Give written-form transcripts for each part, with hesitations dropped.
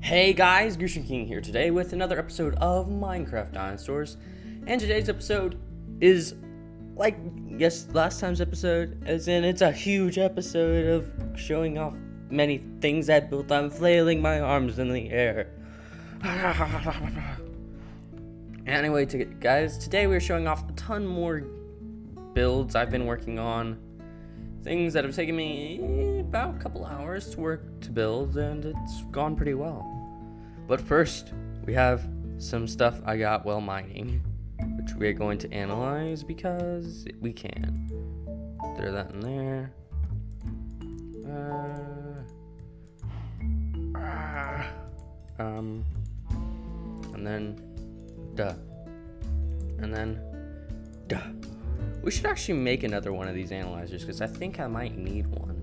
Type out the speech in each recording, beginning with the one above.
Hey guys, Grushin King here today with another episode of Minecraft Dinosaurs. And today's episode is like last time's episode, as in it's a huge episode of showing off many things I built. I'm flailing my arms in the air. Anyway, guys, today we're showing off a ton more builds I've been working on. Things that have taken me about a couple hours to build, and it's gone pretty well. But first, we have some stuff I got while mining, which we're going to analyze because we can. Throw that in there. And then, and then, We should actually make another one of these analyzers because I think I might need one.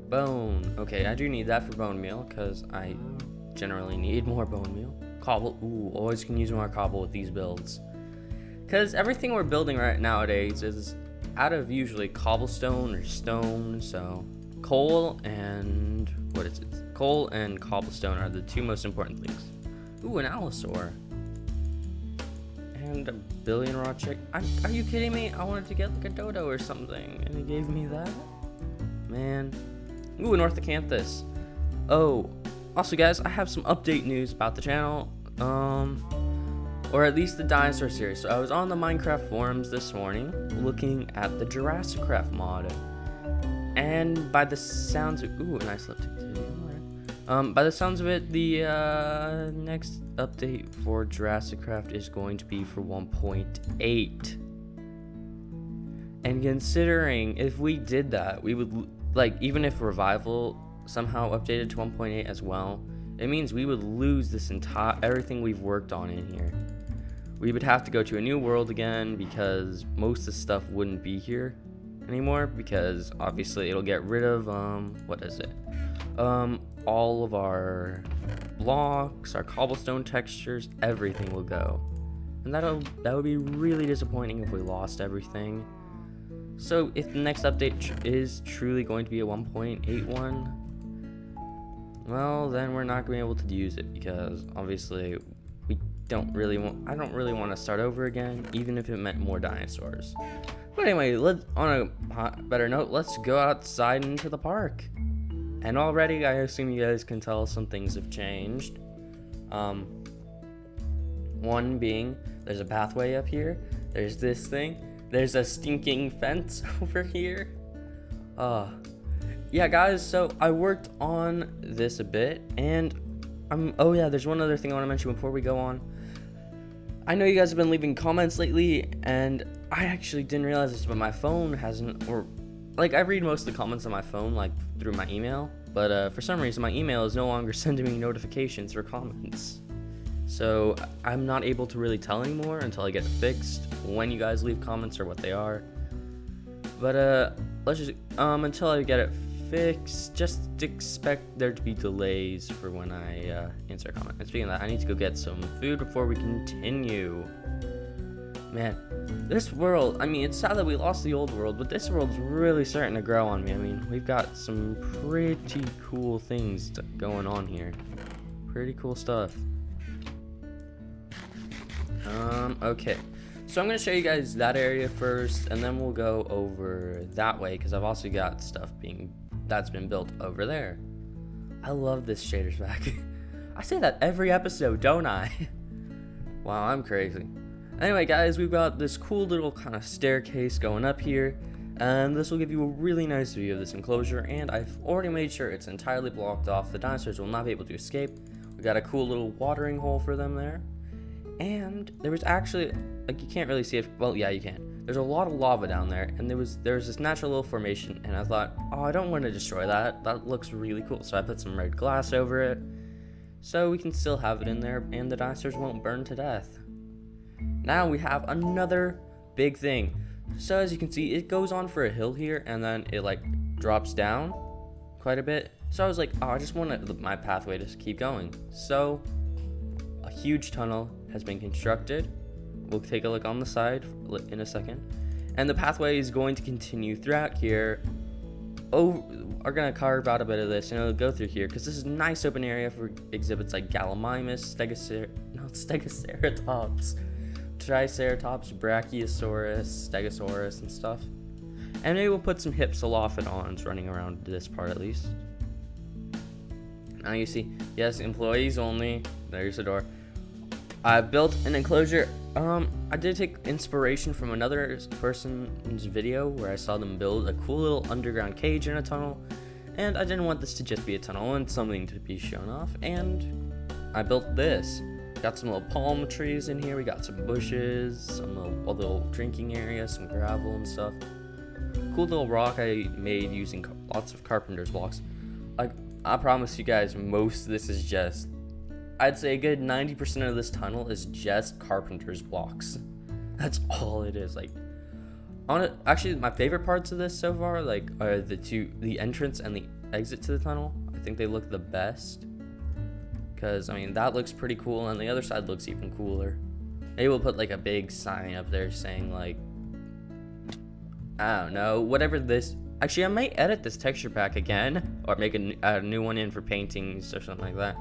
Bone. Okay, I do need that for bone meal because I generally need more bone meal. Cobble. Ooh, always can use more cobble with these builds. Because everything we're building right nowadays is out of usually cobblestone or stone. So coal and coal and cobblestone are the two most important things. Ooh, an allosaur. And a billion raw chick. Are you kidding me? I wanted to get like a dodo or something, and he gave me that? Man. Ooh, an orthocanthus. Oh, also guys, I have some update news about the channel. Or at least the dinosaur series. So I was on the Minecraft forums this morning looking at the jurassicraft mod. And by the sounds of ooh, a nice lip tick too. By the sounds of it, the next update for jurassicraft is going to be for 1.8. And considering if we did that, we would, like, even if revival somehow updated to 1.8 as well, it means we would lose this everything we've worked on in here. We would have to go to a new world again because most of the stuff wouldn't be here anymore, because obviously it'll get rid of all of our blocks, our cobblestone textures, everything will go. And that would be really disappointing if we lost everything. So if the next update is truly going to be a 1.81, well, then we're not going to be able to use it because obviously I don't really want to start over again, even if it meant more dinosaurs. But anyway, on a better note, let's go outside into the park. And already, I assume you guys can tell some things have changed. One being, there's a pathway up here. There's this thing. There's a stinking fence over here. Yeah, guys, so I worked on this a bit. And, oh yeah, there's one other thing I want to mention before we go on. I know you guys have been leaving comments lately, and I actually didn't realize this, but my phone hasn't, I read most of the comments on my phone, like, through my email, but for some reason, my email is no longer sending me notifications for comments. So, I'm not able to really tell anymore until I get it fixed, when you guys leave comments or what they are. But, let's just, until I get it fixed, just expect there to be delays for when I answer a comment. And speaking of that, I need to go get some food before we continue. Man, this world, I mean, it's sad that we lost the old world, but this world's really starting to grow on me. I mean, we've got some pretty cool things going on here. Pretty cool stuff. Okay. So I'm going to show you guys that area first, and then we'll go over that way, because I've also got stuff that's been built over there. I love this shader's back. I say that every episode, don't I? Wow, I'm crazy. Anyway, guys, we've got this cool little kind of staircase going up here, and this will give you a really nice view of this enclosure, and I've already made sure it's entirely blocked off. The dinosaurs will not be able to escape. We got a cool little watering hole for them there, and there was actually, like, you can't really see it, well, yeah, you can. There's a lot of lava down there, and there was this natural little formation, and I thought, oh, I don't want to destroy that. That looks really cool, so I put some red glass over it, so we can still have it in there, and the dinosaurs won't burn to death. Now we have another big thing. So as you can see, it goes on for a hill here, and then it like drops down quite a bit. So I was like, oh, I just want my pathway to keep going. So a huge tunnel has been constructed. We'll take a look on the side in a second. And the pathway is going to continue throughout here are gonna carve out a bit of this, go through here, because this is a nice open area for exhibits like Gallimimus, Stegoceratops, Triceratops, Brachiosaurus, Stegosaurus, and stuff. And maybe we'll put some Hypsilophodons running around this part at least. Now you see, yes, employees only. There's the door. I built an enclosure. I did take inspiration from another person's video where I saw them build a cool little underground cage in a tunnel, and I didn't want this to just be a tunnel. I wanted something to be shown off, and I built this. Got some little palm trees in here. We got some bushes, some little drinking area, some gravel and stuff. Cool little rock I made using lots of carpenter's blocks. Like, I promise you guys, most of this is just, I'd say a good 90% of this tunnel is just carpenter's blocks. That's all it is. Like, actually, my favorite parts of this so far, are the entrance and the exit to the tunnel. I think they look the best. Because, that looks pretty cool, and the other side looks even cooler. Maybe we'll put, a big sign up there saying, I don't know, whatever this... Actually, I might edit this texture pack again, or make a new one in for paintings or something like that.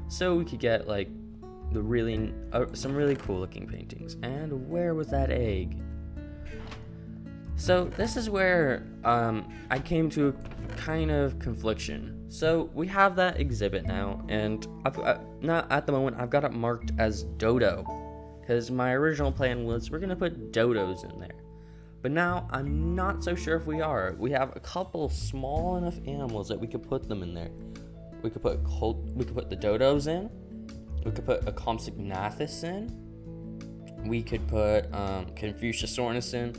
So we could get, some really cool looking paintings. And where was that egg? So this is where I came to a kind of confliction. So we have that exhibit now, and not at the moment, I've got it marked as Dodo. Because my original plan was we're going to put dodos in there. But now, I'm not so sure if we are. We have a couple small enough animals that we could put them in there. We could put the dodos in. We could put a Compsognathus in. We could put Confuciusornis in.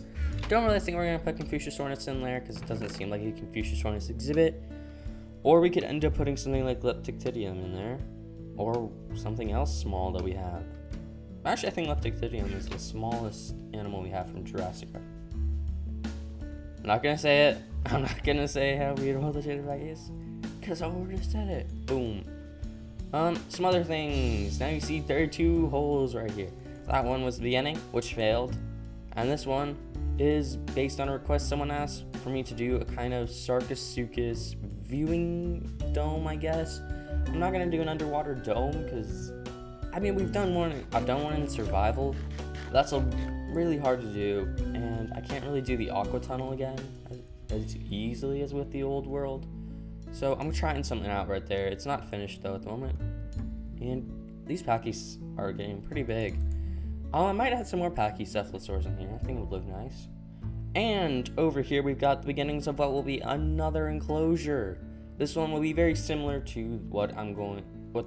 Don't really think we're going to put Confuciusornis in there because it doesn't seem like a Confuciusornis exhibit. Or we could end up putting something like Leptictidium in there. Or something else small that we have. Actually, I think Leptictidium is the smallest animal we have from Jurassicraft. I'm not gonna say it. I'm not gonna say how beautiful the jitterbug is, because I already said it. Boom. Some other things. Now you see there are 2 holes right here. That one was the beginning, which failed, and this one is based on a request someone asked for me to do a kind of Sarcosuchus viewing dome, I guess. I'm not gonna do an underwater dome because, we've done one. I've done one in survival. That's really hard to do, and I can't really do the aqua tunnel again as easily as with the old world. So I'm trying something out right there. It's not finished though at the moment, and these Pachycephalosaurs are getting pretty big. I might add some more Pachycephalosaurs in here. I think it would look nice. And over here we've got the beginnings of what will be another enclosure. This one will be very similar to what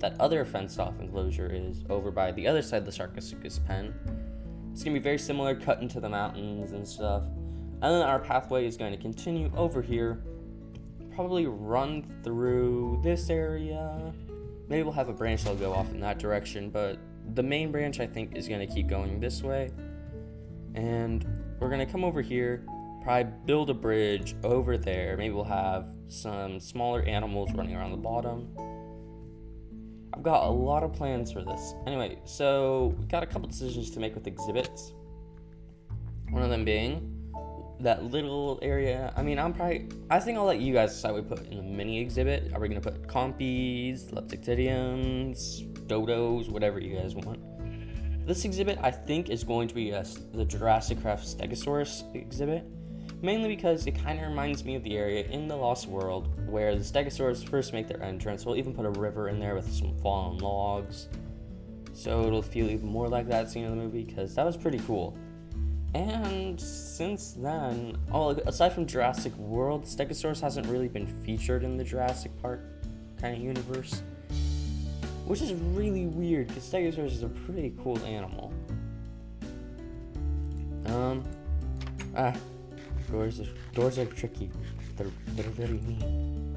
that other fenced-off enclosure is over by the other side of the Sarcosuchus pen. It's going to be very similar, cut into the mountains and stuff. And then our pathway is going to continue over here, probably run through this area. Maybe we'll have a branch that'll go off in that direction, but the main branch I think is going to keep going this way. And we're going to come over here, probably build a bridge over there. Maybe we'll have some smaller animals running around the bottom. I've got a lot of plans for this. Anyway, so we've got a couple decisions to make with exhibits. One of them being that little area. I think I'll let you guys decide what we put in the mini exhibit. Are we going to put Compies, Leptictidiums, Dodos, whatever you guys want? This exhibit, I think, is going to be the Jurassicraft Stegosaurus exhibit. Mainly because it kind of reminds me of the area in the Lost World where the Stegosaurs first make their entrance. We'll even put a river in there with some fallen logs. So it'll feel even more like that scene in the movie, because that was pretty cool. And since then, aside from Jurassic World, Stegosaurus hasn't really been featured in the Jurassic Park kind of universe. Which is really weird, because Stegosaurus is a pretty cool animal. Doors are tricky. They're very mean.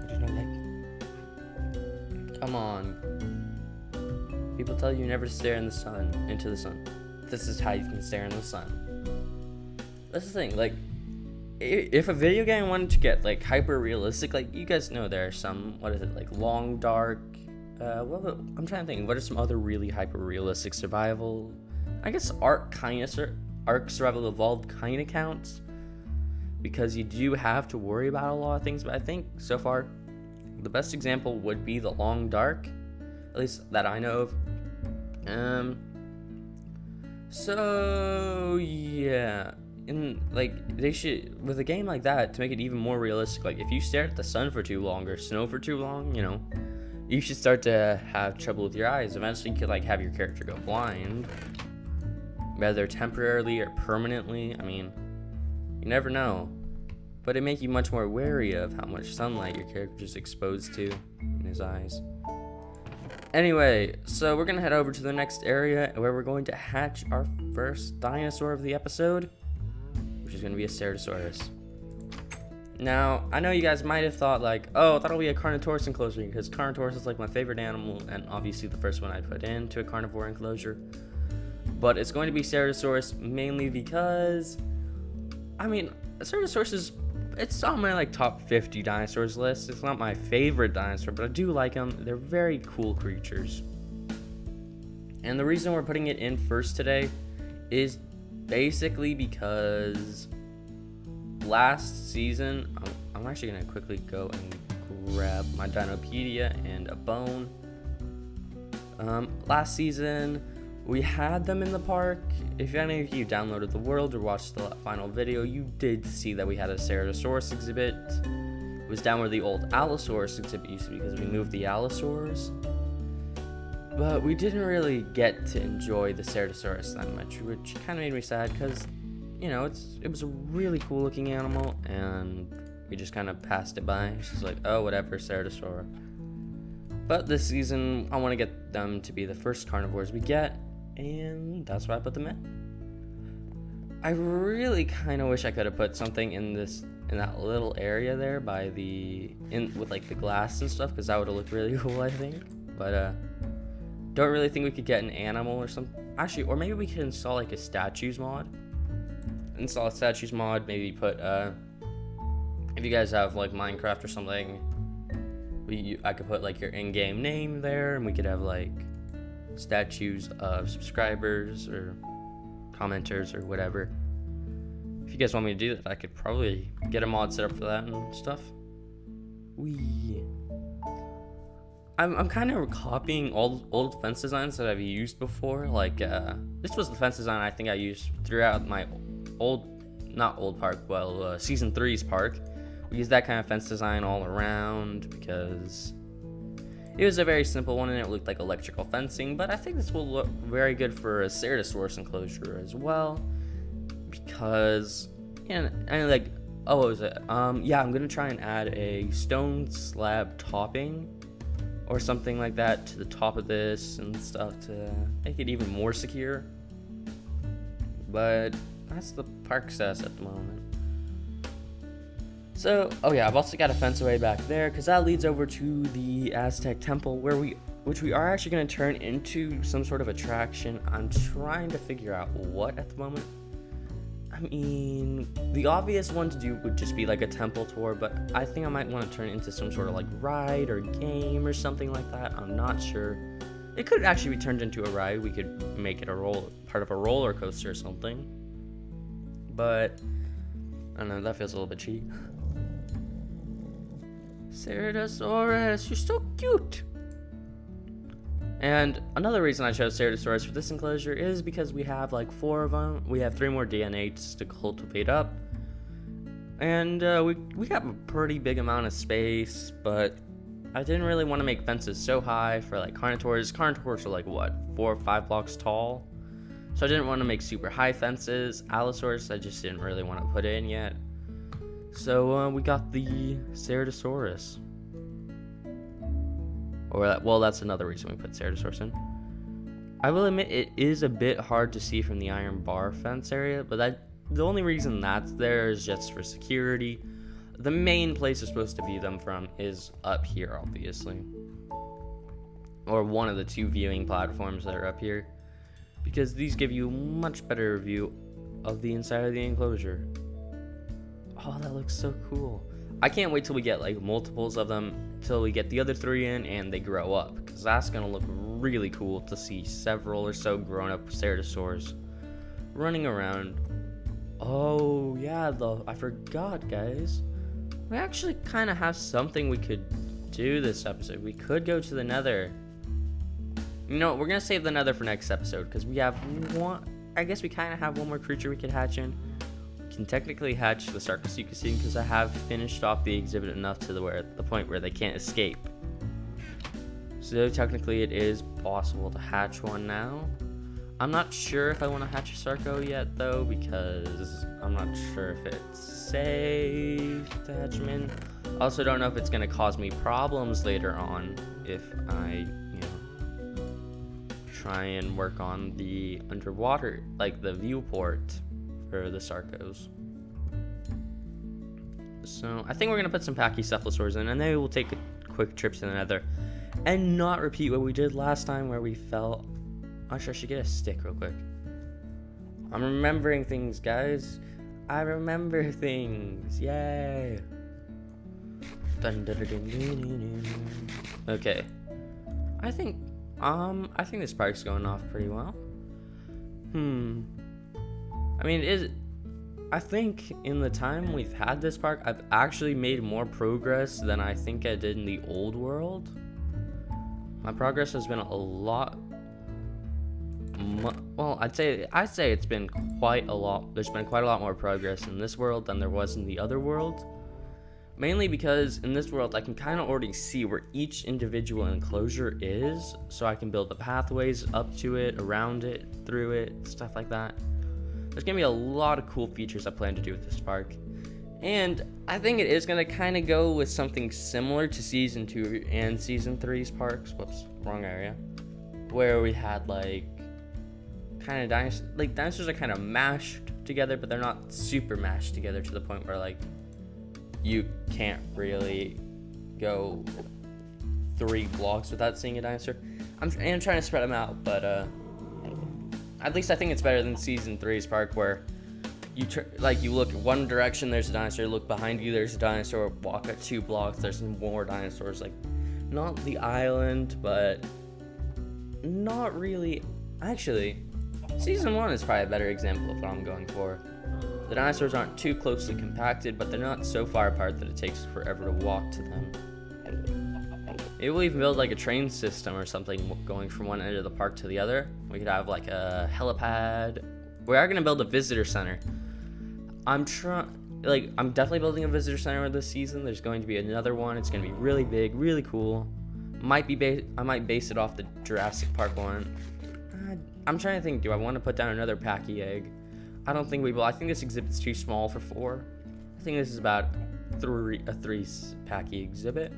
I do not like. Come on. People tell you never to stare into the sun. This is how you can stare in the sun. That's the thing. If a video game wanted to get hyper realistic, you guys know there are some. What is it long dark? I'm trying to think. What are some other really hyper realistic survival? I guess Ark Survival Evolved kind of counts. because you do have to worry about a lot of things. But I think so far, the best example would be the Long Dark, at least that I know of. So yeah, they should, with a game like that, to make it even more realistic, like if you stare at the sun for too long or snow for too long, you should start to have trouble with your eyes. Eventually you could like have your character go blind, whether temporarily or permanently. I mean, you never know, but it make you much more wary of how much sunlight your character's exposed to in his eyes. Anyway, so we're gonna head over to the next area where we're going to hatch our first dinosaur of the episode, which is gonna be a Ceratasaurus. Now, I know you guys might have thought like, oh, that'll be a Carnotaurus enclosure, because Carnotaurus is like my favorite animal, and obviously the first one I put into a carnivore enclosure. But it's going to be Ceratasaurus mainly because, I mean, Ceratasaurus it's on my like top 50 dinosaurs list. It's not my favorite dinosaur, but I do like them. They're very cool creatures. And the reason we're putting it in first today is basically because last season, I'm actually going to quickly go and grab my Dinopedia and a bone. Last season, we had them in the park. If any of you downloaded the world or watched the final video, you did see that we had a Ceratasaurus exhibit. It was down where the old Allosaurus exhibit used to be, because we moved the Allosaurs. But we didn't really get to enjoy the Ceratasaurus that much, which kind of made me sad, because, it was a really cool looking animal, and we just kind of passed it by. It's just like, oh, whatever, Ceratosaur. But this season, I want to get them to be the first carnivores we get, and that's why I put them in. I really kind of wish I could have put something in that little area there with like the glass and stuff, because that would have looked really cool, I think. But don't really think we could get an animal or something. Actually, or maybe we could install like a statues mod. Install a statues mod. Maybe put if you guys have like Minecraft or something, I could put like your in-game name there, and we could have like statues of subscribers or commenters or whatever. If you guys want me to do that, I could probably get a mod set up for that and stuff. I'm kind of copying old fence designs that I've used before. Like this was the fence design I think I used throughout my season 3's park. We used that kind of fence design all around because it was a very simple one and it looked like electrical fencing, but I think this will look very good for a Ceratasaurus enclosure as well, because, I'm gonna try and add a stone slab topping or something like that to the top of this and stuff to make it even more secure. But that's the park status at the moment. So, I've also got a fence away back there, because that leads over to the Aztec temple, which we are actually going to turn into some sort of attraction. I'm trying to figure out what at the moment. I mean, the obvious one to do would just be like a temple tour, but I think I might want to turn it into some sort of like ride or game or something like that. I'm not sure. It could actually be turned into a ride. We could make it part of a roller coaster or something. But I don't know, that feels a little bit cheap. Ceratasaurus, you're so cute. And another reason I chose Ceratasaurus for this enclosure is because we have like 4 of them. We have 3 more DNAs to cultivate up, and we have a pretty big amount of space. But I didn't really want to make fences so high for like Carnotaurs. Carnotaurs are like 4 or 5 blocks tall, so I didn't want to make super high fences. Allosaurus I just didn't really want to put in yet. So we got the Ceratasaurus. That's another reason we put Ceratasaurus in. I will admit it is a bit hard to see from the iron bar fence area, but the only reason that's there is just for security. The main place you're supposed to view them from is up here, obviously. Or one of the 2 viewing platforms that are up here, because these give you a much better view of the inside of the enclosure. Oh, that looks so cool. I can't wait till we get like multiples of them, till we get the other 3 in and they grow up, because that's gonna look really cool to see several or so grown up Ceratosaurs running around. Oh, yeah, I forgot, guys. We actually kind of have something we could do this episode. We could go to the Nether. You know, we're going to save the Nether for next episode, because we have one... I guess we kind of have one more creature we could hatch in. We can technically hatch the Ceratasaurus because I have finished off the exhibit enough to the point where they can't escape. So technically it is possible to hatch one now. I'm not sure if I want to hatch a Sarco yet, though, because I'm not sure if it's safe to hatch him in. I also don't know if it's going to cause me problems later on if I, try and work on the underwater, like the viewport for the Sarcos. So I think we're going to put some Pachycephalosaurs in, and then we'll take a quick trip to the Nether and not repeat what we did last time where we fell. Actually, I should get a stick real quick. I'm remembering things, guys. I remember things. Yay. Okay. I think this park's going off pretty well. I mean, I think in the time we've had this park, I've actually made more progress than I think I did in the old world. My progress has been a lot. Well, I'd say it's been quite a lot. There's been quite a lot more progress in this world than there was in the other world. Mainly because in this world, I can kind of already see where each individual enclosure is, so I can build the pathways up to it, around it, through it, stuff like that. There's gonna be a lot of cool features I plan to do with this park. And I think it is gonna kind of go with something similar to Season 2 and Season 3's parks. Whoops, wrong area. Where we had kind of dinosaurs are kind of mashed together, but they're not super mashed together to the point where you can't really go 3 blocks without seeing a dinosaur. I'm trying to spread them out, but at least I think it's better than Season 3's park, where you look one direction, there's a dinosaur, look behind you, there's a dinosaur, walk at 2 blocks, there's more dinosaurs. Not the island, but not really. Actually, Season 1 is probably a better example of what I'm going for. The dinosaurs aren't too closely compacted, but they're not so far apart that it takes forever to walk to them. Maybe we'll even build a train system or something going from one end of the park to the other. We could have a helipad. We are gonna build a visitor center. I'm definitely building a visitor center this season. There's going to be another one. It's gonna be really big, really cool. I might base it off the Jurassic Park one. I'm trying to think, do I want to put down another Packy egg? I don't think we will. I think this exhibit's too small for 4. I think this is about a 3 Packy exhibit.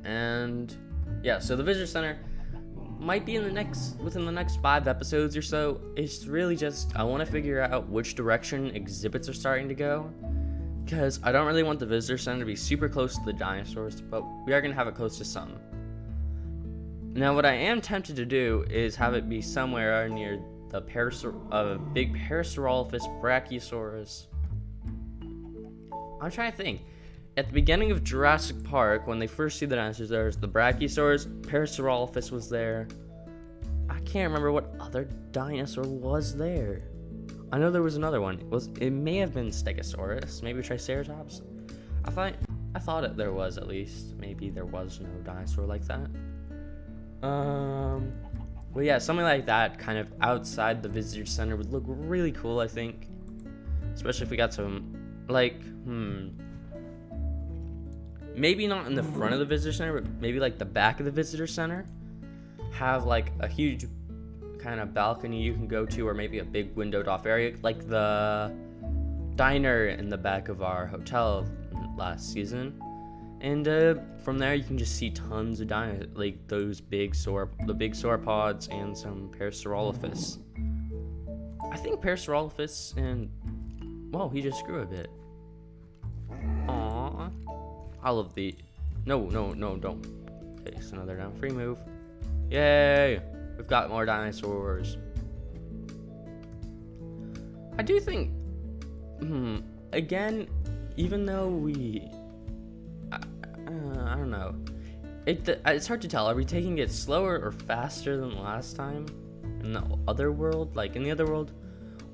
And yeah, so the visitor center might be within the next 5 episodes or so. It's really just, I want to figure out which direction exhibits are starting to go, because I don't really want the visitor center to be super close to the dinosaurs, but we are going to have it close to some. Now, what I am tempted to do is have it be somewhere near the big Parasaurolophus Brachiosaurus. I'm trying to think. At the beginning of Jurassic Park, when they first see the dinosaurs, there's the Brachiosaurus, Parasaurolophus was there. I can't remember what other dinosaur was there. I know there was another one. It may have been Stegosaurus, maybe Triceratops. I thought there was, at least. Maybe there was no dinosaur like that. Well, yeah, something like that, kind of outside the visitor center, would look really cool, I think. Especially if we got some, maybe not in the front of the visitor center, but maybe the back of the visitor center. Have a huge kind of balcony you can go to, or maybe a big windowed off area, like the diner in the back of our hotel last season. And from there you can just see tons of dinosaurs, the big sauropods and some Parasaurolophus. I think Parasaurolophus and whoa, he just grew a bit. Aww. I love the no, don't. Okay, so now they're down. Free move. Yay! We've got more dinosaurs. I do think again, even though I don't know. It's hard to tell. Are we taking it slower or faster than last time in the other world? In the other world,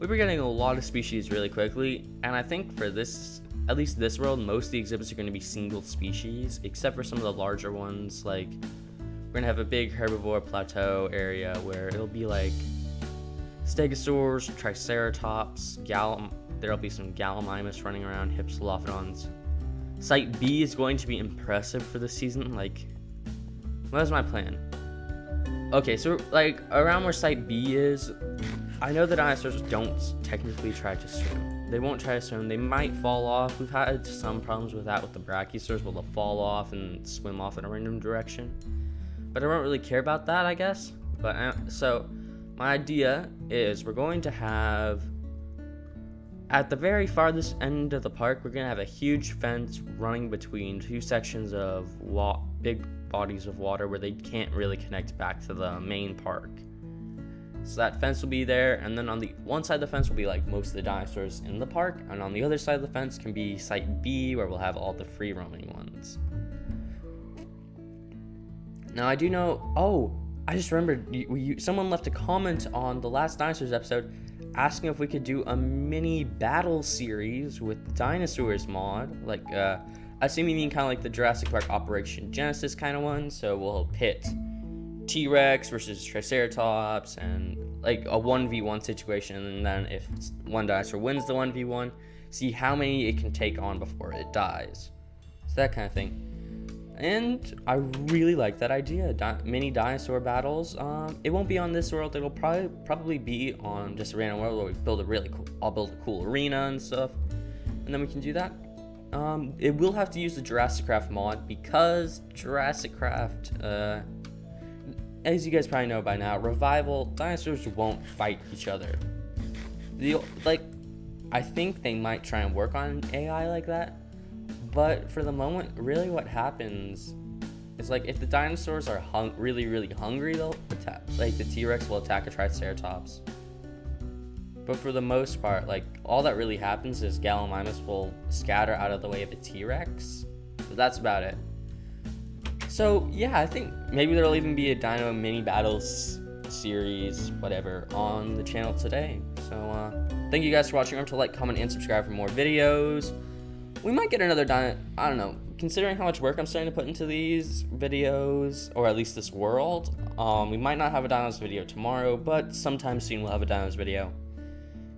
we were getting a lot of species really quickly, and I think for this, at least this world, most of the exhibits are going to be single species, except for some of the larger ones. Like, we're going to have a big herbivore plateau area where it'll be like Stegosaurs, Triceratops, there'll be some Gallimimus running around, Hypsilophodons. Site B is going to be impressive for this season. Like, what is my plan? Okay, so like around where Site B is, I know the dinosaurs don't technically try to swim. They won't try to swim. They might fall off. We've had some problems with that with the Brachiosaurs, where they'll fall off and swim off in a random direction. But I don't really care about that, I guess. But so my idea is we're going to have, at the very farthest end of the park, we're going to have a huge fence running between two sections of big bodies of water where they can't really connect back to the main park. So that fence will be there, and then on the one side of the fence will be like most of the dinosaurs in the park, and on the other side of the fence can be Site B, where we'll have all the free roaming ones. Now I do know, I just remembered, someone left a comment on the last Dinosaurs episode asking if we could do a mini battle series with the Dinosaurs mod, like I assume you mean kind of like the Jurassic Park Operation Genesis kind of one. So we'll pit T-Rex versus Triceratops and like a 1v1 situation, and then if one dinosaur wins the 1v1, see how many it can take on before it dies. So that kind of thing. And I really like that idea, mini dinosaur battles. It won't be on this world. It'll probably be on just a random world where we I'll build a cool arena and stuff, and then we can do that. It will have to use the Jurassicraft mod because Jurassicraft, as you guys probably know by now, Revival dinosaurs won't fight each other. I think they might try and work on AI like that. But for the moment, really what happens is, like, if the dinosaurs are really, really hungry, they'll attack. Like, the T-Rex will attack a Triceratops. But for the most part, like, all that really happens is Gallimimus will scatter out of the way of the T-Rex. But that's about it. So, yeah, I think maybe there'll even be a Dino Mini Battles series, whatever, on the channel today. So, thank you guys for watching. Remember to like, comment, and subscribe for more videos. We might get another I don't know, considering how much work I'm starting to put into these videos, or at least this world, we might not have a Dinos video tomorrow, but sometime soon we'll have a Dinos video.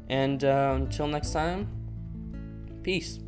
And until next time, peace.